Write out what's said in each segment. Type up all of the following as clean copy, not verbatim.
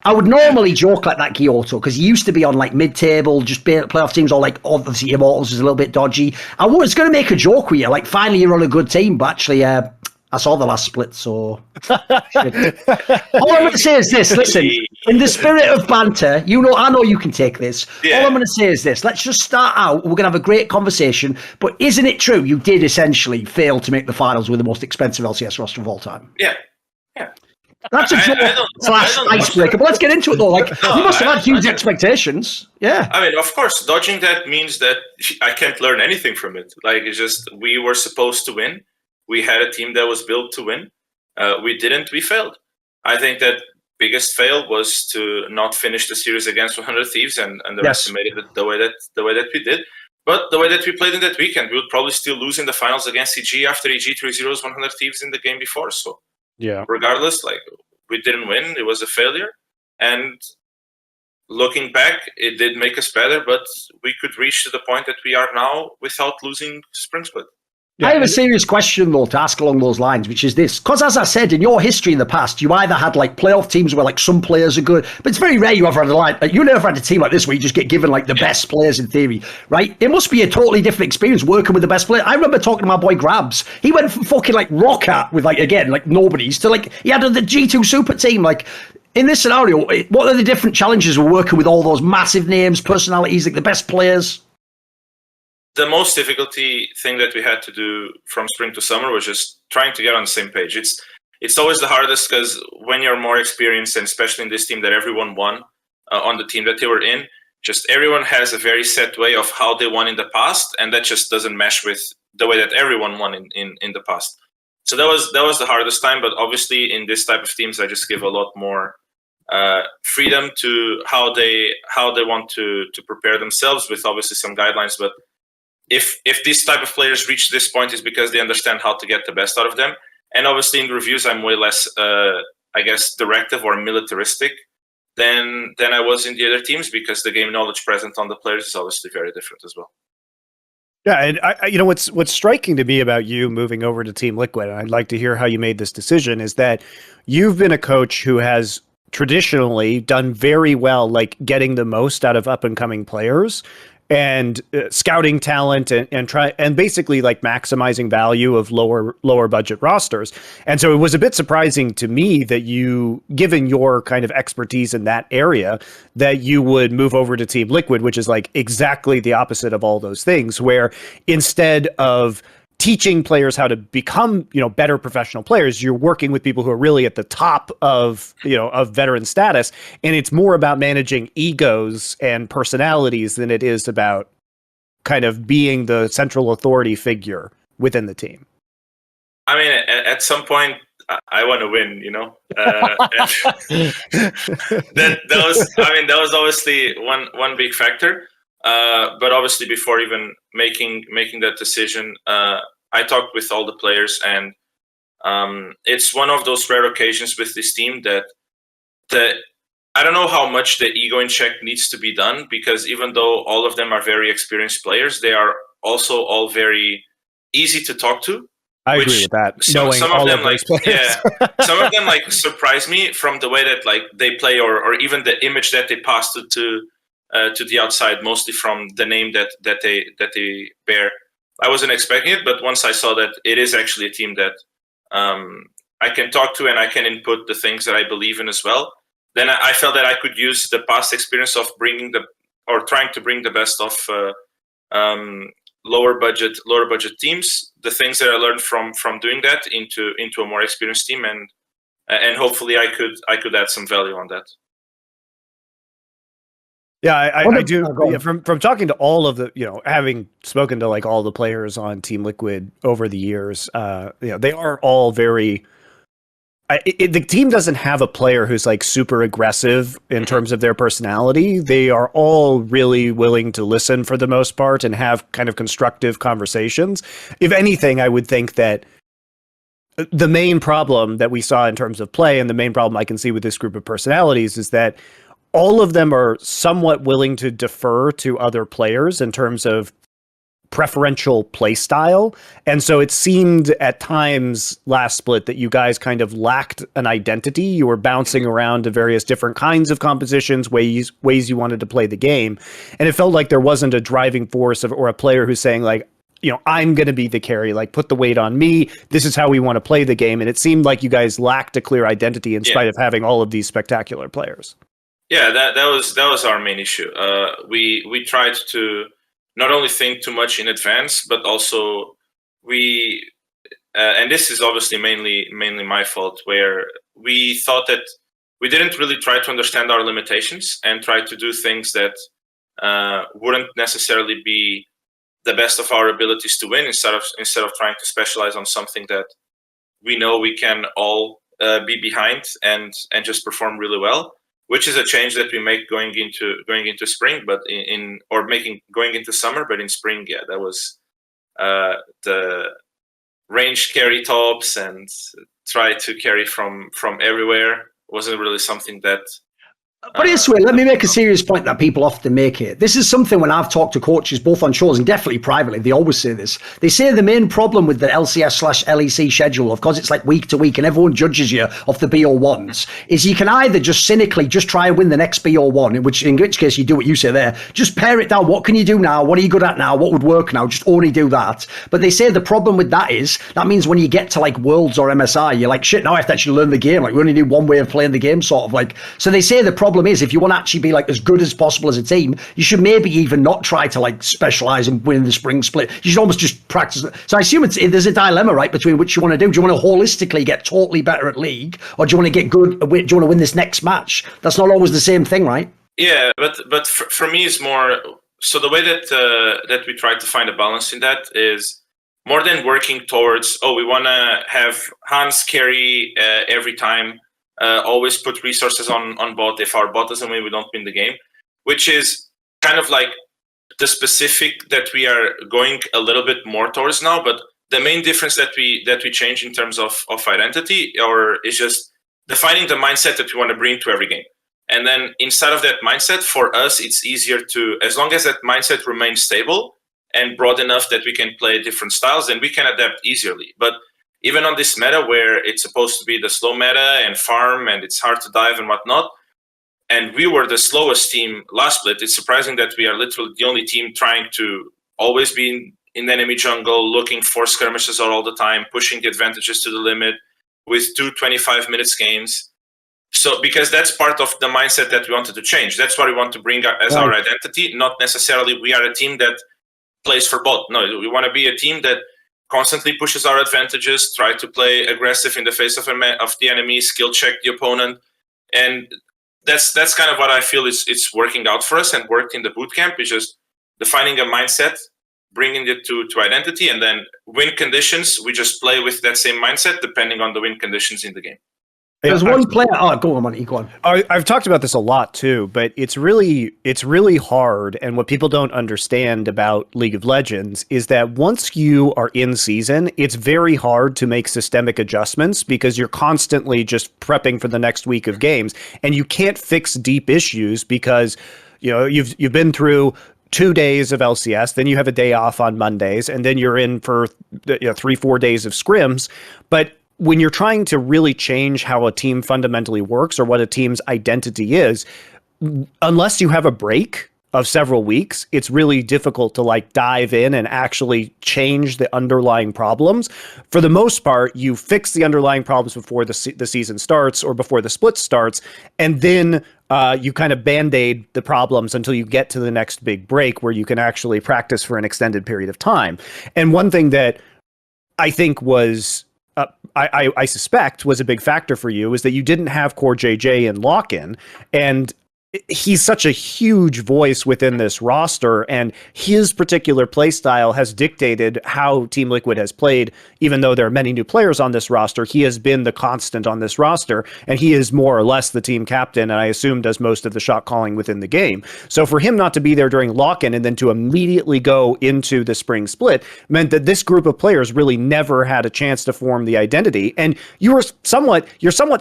I would normally joke like that, Guilhoto, because he used to be on like mid-table, just playoff teams, or like obviously Immortals is a little bit dodgy. I was going to make a joke with you, like finally you're on a good team, but actually I saw the last split, so... All I'm going to say is this, listen, in the spirit of banter, I know you can take this. Yeah. All I'm going to say is this, let's just start out, we're going to have a great conversation, but isn't it true you did essentially fail to make the finals with the most expensive LCS roster of all time? Yeah. That's a joke slash icebreaker, but let's get into it though. Like, you must have had huge expectations. Yeah. I mean, of course, dodging that means that I can't learn anything from it. Like, it's just, we were supposed to win. We had a team that was built to win. We didn't, we failed. I think that biggest fail was to not finish the series against 100 Thieves and underestimated it the way that we did. But the way that we played in that weekend, we would probably still lose in the finals against EG after EG 3-0 100 Thieves in the game before. So yeah, regardless, like, we didn't win. It was a failure. And looking back, it did make us better, but we could reach to the point that we are now without losing Spring Split. I have a serious question, though, to ask along those lines, which is this. Because, as I said, in your history in the past, you either had, like, playoff teams where, like, some players are good, but it's very rare you ever had you never had a team like this where you just get given, like, the best players in theory, right? It must be a totally different experience working with the best player. I remember talking to my boy Grabs. He went from fucking, like, Roccat with, like, again, like, nobodies to, like, he had the G2 super team. Like, in this scenario, what are the different challenges we're working with all those massive names, personalities, like, the best players? The most difficulty thing that we had to do from spring to summer was just trying to get on the same page. It's always the hardest because when you're more experienced, and especially in this team that everyone won on the team that they were in, just everyone has a very set way of how they won in the past, and that just doesn't mesh with the way that everyone won in the past. So that was the hardest time. But obviously in this type of teams, I just give a lot more freedom to how they want to prepare themselves with obviously some guidelines. But if these type of players reach this point, is because they understand how to get the best out of them. And obviously in reviews, I'm way less, I guess, directive or militaristic than I was in the other teams, because the game knowledge present on the players is obviously very different as well. Yeah, and I what's striking to me about you moving over to Team Liquid, and I'd like to hear how you made this decision, is that you've been a coach who has traditionally done very well, like getting the most out of up and coming players and scouting talent and basically like maximizing value of lower budget rosters. And so it was a bit surprising to me that you, given your kind of expertise in that area, that you would move over to Team Liquid, which is like exactly the opposite of all those things, where instead of teaching players how to become, better professional players, you're working with people who are really at the top of veteran status. And it's more about managing egos and personalities than it is about kind of being the central authority figure within the team. I mean, at some point, I want to win, that was obviously one big factor. But obviously, before even making that decision, I talked with all the players, and it's one of those rare occasions with this team that I don't know how much the ego in check needs to be done, because even though all of them are very experienced players, they are also all very easy to talk to. I agree with that. Some of them some of them like surprise me from the way that like they play, or even the image that they pass to the outside, mostly from the name that they bear. I wasn't expecting it, but once I saw that it is actually a team that I can talk to and I can input the things that I believe in as well, then I felt that I could use the past experience of trying to bring the best of lower budget teams, the things that I learned from doing that into a more experienced team, and hopefully I could add some value on that. Yeah, I do. Yeah, from talking to all of the, having spoken to like all the players on Team Liquid over the years, they are all very. The team doesn't have a player who's like super aggressive in terms of their personality. They are all really willing to listen for the most part and have kind of constructive conversations. If anything, I would think that the main problem that we saw in terms of play, and the main problem I can see with this group of personalities, is that all of them are somewhat willing to defer to other players in terms of preferential play style. And so it seemed at times last split that you guys kind of lacked an identity. You were bouncing around to various different kinds of compositions, ways you wanted to play the game. And it felt like there wasn't a driving force or a player who's saying like, I'm going to be the carry, like put the weight on me. This is how we want to play the game. And it seemed like you guys lacked a clear identity in spite of having all of these spectacular players. Yeah, that was our main issue. We tried to not only think too much in advance, but also and this is obviously mainly my fault, where we thought that we didn't really try to understand our limitations and try to do things that wouldn't necessarily be the best of our abilities to win, instead of trying to specialize on something that we know we can all be behind and just perform really well. Which is a change that we make going into spring, but going into summer. But in spring, that was the range carry tops and try to carry from everywhere. Wasn't really something that. But this way, let me make a serious point that people often make here. This is something when I've talked to coaches, both on shows and definitely privately, they always say this. They say the main problem with the LCS/LEC schedule, of course, it's like week to week and everyone judges you off the BO1s, is you can either just cynically just try and win the next BO1, in which case you do what you say there. Just pare it down. What can you do now? What are you good at now? What would work now? Just only do that. But they say the problem with that is, that means when you get to like Worlds or MSI, you're like, shit, now I have to actually learn the game. Like we only need one way of playing the game, sort of like. So they say the problem is, if you want to actually be like as good as possible as a team, you should maybe even not try to like specialize and win the spring split. You should almost just practice. So I assume there's a dilemma, right, between which you want to do. Do you want to holistically get totally better at League, or do you want to get good? Do you want to win this next match? That's not always the same thing, right? Yeah, but for me, it's more. So the way that we try to find a balance in that is more than working towards. We want to have Hans carry every time. Always put resources on bot. If our bot doesn't win, we don't win the game, which is kind of like the specific that we are going a little bit more towards now. But the main difference that we change in terms of identity is just defining the mindset that we want to bring to every game. And then inside of that mindset, for us, it's easier to, as long as that mindset remains stable and broad enough that we can play different styles, then we can adapt easily. But even on this meta where it's supposed to be the slow meta and farm and it's hard to dive and whatnot, and we were the slowest team last split, it's surprising that we are literally the only team trying to always be in the enemy jungle, looking for skirmishes all the time, pushing the advantages to the limit with 2 25-minute games. So because that's part of the mindset that we wanted to change. That's what we want to bring as our identity, not necessarily we are a team that plays for bot. No, we want to be a team that constantly pushes our advantages, try to play aggressive in the face of the enemy, skill check the opponent. And that's kind of what I feel it's working out for us and worked in the bootcamp, is just defining a mindset, bringing it to identity, and then win conditions. We just play with that same mindset depending on the win conditions in the game. There's one player. Oh, go on, Monty. Go on. I've talked about this a lot too, but it's really hard. And what people don't understand about League of Legends is that once you are in season, it's very hard to make systemic adjustments because you're constantly just prepping for the next week of games, and you can't fix deep issues because you've been through 2 days of LCS, then you have a day off on Mondays, and then you're in for 3-4 days of scrims, but when you're trying to really change how a team fundamentally works or what a team's identity is, unless you have a break of several weeks, it's really difficult to like dive in and actually change the underlying problems. For the most part, you fix the underlying problems before the season starts or before the split starts, and then you kind of band-aid the problems until you get to the next big break where you can actually practice for an extended period of time. And one thing that I think was I suspect was a big factor for you is that you didn't have Core JJ in lock-in, and he's such a huge voice within this roster, and his particular play style has dictated how Team Liquid has played. Even though there are many new players on this roster, he has been the constant on this roster, and he is more or less the team captain, and I assume does most of the shot calling within the game. So for him not to be there during lock-in and then to immediately go into the spring split meant that this group of players really never had a chance to form the identity, and you're somewhat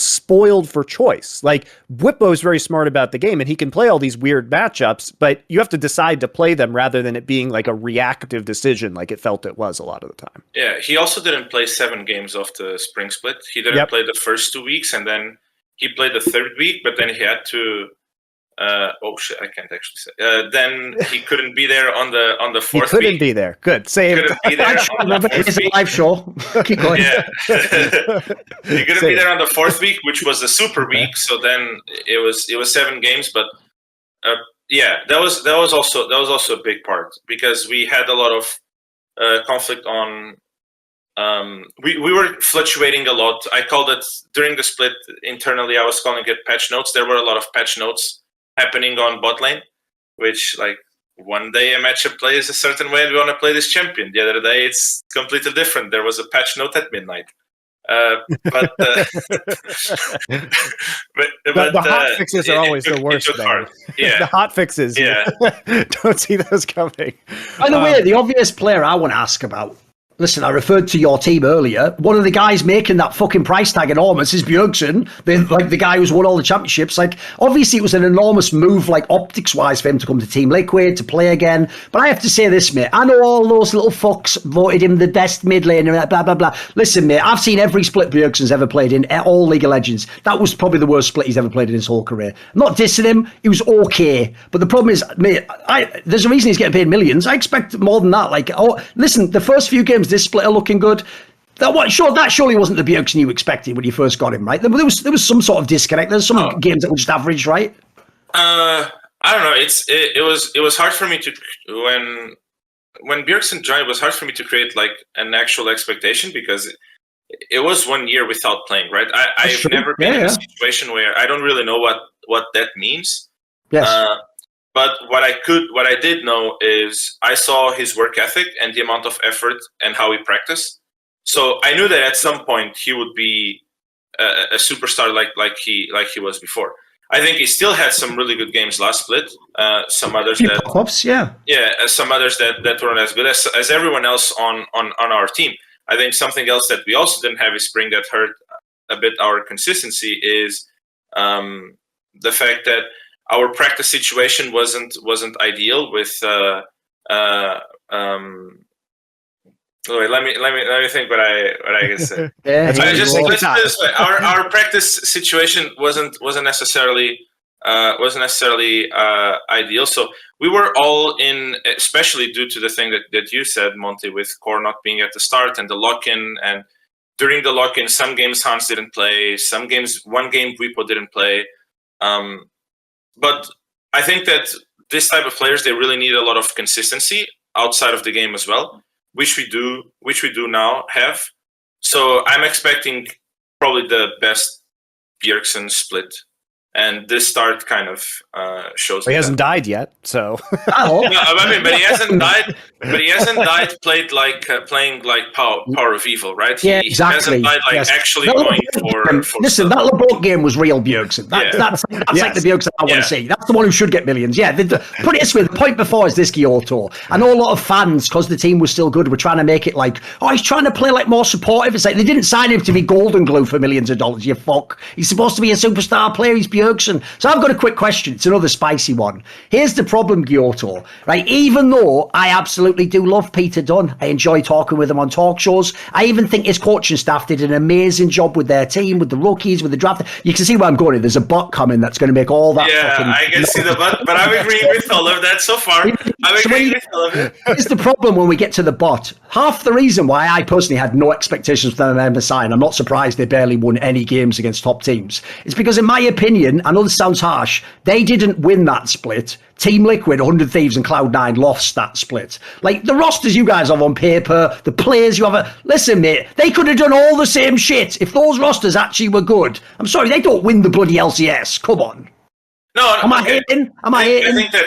spoiled for choice. Like, Whippo's very smart about the game. game, and he can play all these weird matchups, but you have to decide to play them rather than it being like a reactive decision like it felt it was a lot of the time. Yeah, he also didn't play 7 games of the spring split. He didn't play the first 2 weeks, and then he played the 3rd week, but then he had to oh shit, I can't actually say. Then he couldn't be there on the 4th week. He couldn't be there. Good. Save. Couldn't be there on the 4th week. Live show. Keep going. Yeah. He couldn't be there on the 4th week, which was the super week. So then it was 7 games, but yeah, that was also a big part because we had a lot of conflict on. We were fluctuating a lot. I called it during the split internally. I was calling it patch notes. There were a lot of patch notes happening on bot lane, which like one day a matchup plays a certain way and we want to play this champion. The other day it's completely different. There was a patch note at midnight. But the hot fixes are always the worst. Yeah, the hot fixes. Yeah, don't see those coming. By the way, the obvious player I want to ask about. Listen, I referred to your team earlier. One of the guys making that fucking price tag enormous is Bjergsen, the guy who's won all the championships. Like, obviously, it was an enormous move, like optics-wise, for him to come to Team Liquid, to play again. But I have to say this, mate. I know all those little fucks voted him the best mid laner, blah, blah, blah. Listen, mate, I've seen every split Bjergsen's ever played in, all League of Legends. That was probably the worst split he's ever played in his whole career. I'm not dissing him. He was okay. But the problem is, mate, there's a reason he's getting paid millions. I expect more than that. Like, listen, the first few games this split are looking good. That surely wasn't the Bjergsen you expected when you first got him, right? There was some sort of disconnect. There's some games that were just average, right? I don't know. It was hard for me to when Bjergsen joined. It was hard for me to create like an actual expectation because it was 1 year without playing, right? I've never been in a situation where I don't really know what that means. Yes. But what I did know is I saw his work ethic and the amount of effort and how he practiced. So I knew that at some point he would be a superstar like he was before. I think he still had some really good games last split. Some others some others that weren't as good as everyone else on our team. I think something else that we also didn't have is spring that hurt a bit our consistency is the fact that our practice situation wasn't ideal with let me think what I can say. Our practice situation wasn't necessarily ideal. So we were all in, especially due to the thing that you said, Monty, with Core not being at the start and the lock-in, and during the lock-in, some games Hans didn't play, one game Wipo didn't play. But I think that this type of players, they really need a lot of consistency outside of the game as well, which we do now have. So I'm expecting probably the best Bjergsen split. And this start kind of shows. Well, he hasn't died yet, so. No, I mean, but he hasn't died. But he hasn't died. Playing like Power of Evil, right? Exactly. He hasn't died like actually going for. Listen, that LeBron game was real Bjergsen. That's like the Bjergsen I want to see. That's the one who should get millions. Yeah. Put it this way: the point before is this Guilhoto. I know a lot of fans, because the team was still good, were trying to make it like, he's trying to play like more supportive. It's like they didn't sign him to be golden glue for millions of dollars. You fuck. He's supposed to be a superstar player. He's Bjergsen. So I've got a quick question. It's another spicy one. Here's the problem, Guilhoto. Right? Even though I absolutely do love Peter Dunn, I enjoy talking with him on talk shows. I even think his coaching staff did an amazing job with their team, with the rookies, with the draft. You can see where I'm going. There's a bot coming that's going to make all that. Yeah, I can see the bot, but I'm agreeing with all of that so far. I'm agreeing with all of it. Here's the problem when we get to the bot. Half the reason why I personally had no expectations for them to sign, I'm not surprised they barely won any games against top teams, is because in my opinion, I know this sounds harsh, they didn't win that split. Team Liquid, 100 Thieves and Cloud9 lost that split. Like, the rosters you guys have on paper, the players you have... Listen, mate, they could have done all the same shit if those rosters actually were good. I'm sorry, they don't win the bloody LCS. Come on. No, Am I hating? I think that...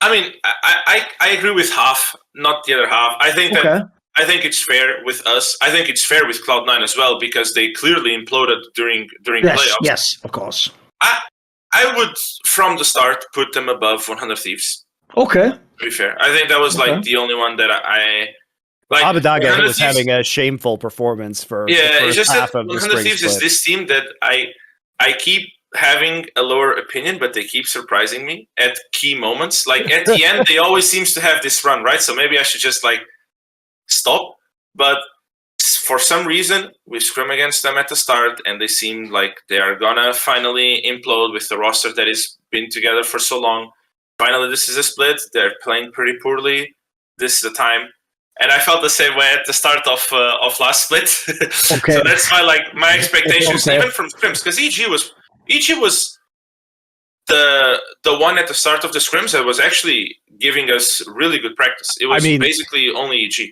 I mean, I agree with half, not the other half. I think that I think it's fair with us. I think it's fair with Cloud9 as well, because they clearly imploded during playoffs. Yes, of course. I would, from the start, put them above 100 Thieves. Okay. To be fair. I think that was like the only one that I... Like, Abadaga was having a shameful performance for the first half of the 100 spring Thieves split. is this team that I keep having a lower opinion, but they keep surprising me at key moments. Like at the end, they always seems to have this run, right? So maybe I should just like stop. But for some reason, we scrim against them at the start, and they seem like they are gonna finally implode with the roster that has been together for so long. Finally, this is a split. They're playing pretty poorly. This is the time. And I felt the same way at the start of last split. Okay. So that's why, like, my expectations, even from scrims, because EG was the one at the start of the scrims that was actually giving us really good practice. It was basically only EG.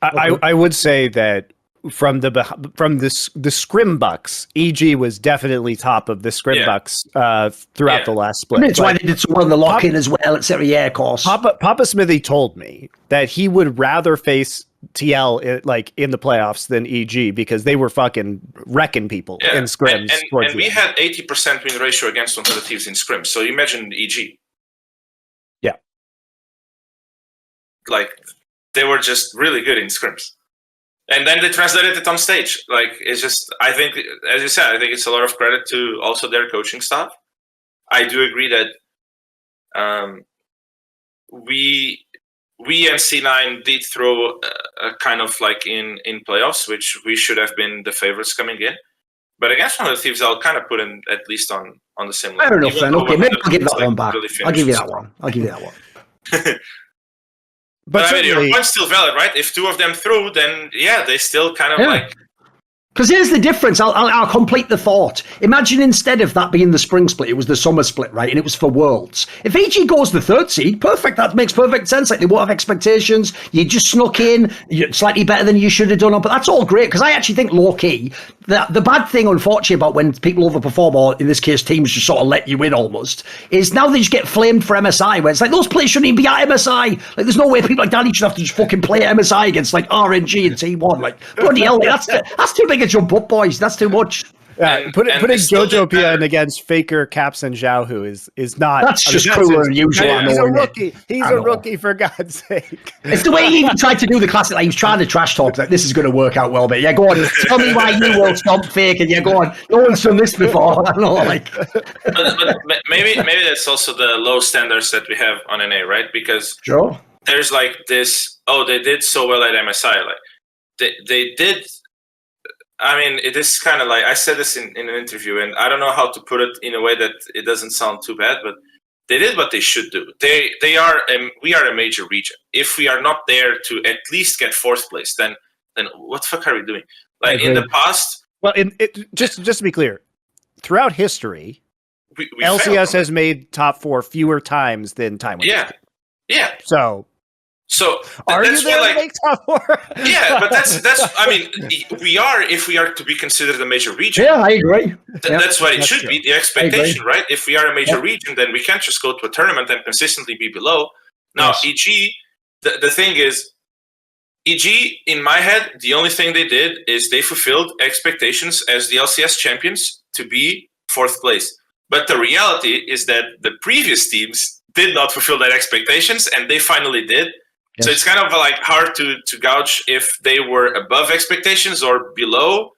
I would say that from the scrim bucks, EG was definitely top of the scrim bucks throughout the last split. That's why they did so well in the lock-in as well, etc. Yeah, of course. Papa Smithy told me that he would rather face TL in the playoffs than EG because they were fucking wrecking people in scrims. And we had 80% win ratio against one of the teams in scrims. So imagine EG. Yeah. Like, they were just really good in scrims. And then they translated it on stage. Like, it's just, I think, as you said, I think it's a lot of credit to also their coaching staff. I do agree that we and C9 did throw a kind of like in playoffs, which we should have been the favorites coming in. But against one of the teams, I'll kind of put in at least on the same level. I don't know, Finn. Okay, maybe I'll give that one back. I'll give you that one. But I mean, your point's still valid, right? If two of them threw, then they still kind of like. Because here's the difference. I'll complete the thought. Imagine instead of that being the spring split, it was the summer split, right? And it was for Worlds. If EG goes the third seed, perfect. That makes perfect sense. Like, they won't have expectations. You just snuck in. You're slightly better than you should have done. But that's all great, because I actually think low-key, the bad thing, unfortunately, about when people overperform, or in this case, teams just sort of let you in almost, is now they just get flamed for MSI, where it's like, those players shouldn't even be at MSI. Like, there's no way people like Danny should have to just fucking play at MSI against, like, RNG and T1. Like, bloody hell, that's too big a jump up, boys. That's too much. Putting Jojo Pia in against Faker, Caps, and Zhao is not. That's just cooler than usual. He's a rookie. He's a rookie, for God's sake. It's the way he even tried to do the classic. Like, he was trying to trash talk. Like, this is going to work out well, but go on. Tell me why you will stop Fake, and go on. No one's done this before. I don't know, like. but maybe that's also the low standards that we have on NA, right? Because there's like this. Oh, they did so well at MSI. Like they did. I mean, it is kind of like, I said this in an interview, and I don't know how to put it in a way that it doesn't sound too bad, but they did what they should do. We are a major region. If we are not there to at least get fourth place, then what the fuck are we doing? Like, in the past... Well, just to be clear, throughout history, we LCS has made top four fewer times than Time Warner. Yeah. So are you there to make top four? Yeah, but that's. I mean, we are, if we are to be considered a major region. Yeah, I agree. That's what it should be. The expectation, right? If we are a major region, then we can't just go to a tournament and consistently be below. Now, EG, the thing is, EG, in my head, the only thing they did is they fulfilled expectations as the LCS champions to be fourth place. But the reality is that the previous teams did not fulfill their expectations, and they finally did. Yes. So it's kind of like hard to gauge if they were above expectations or below.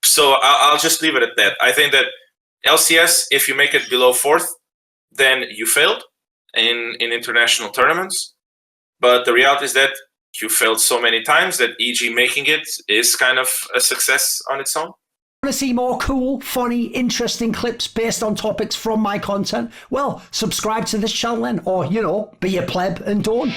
So I'll just leave it at that. I think that LCS, if you make it below fourth, then you failed in international tournaments. But the reality is that you failed so many times that EG making it is kind of a success on its own. Want to see more cool, funny, interesting clips based on topics from my content? Well, subscribe to this channel then, or, be a pleb and don't.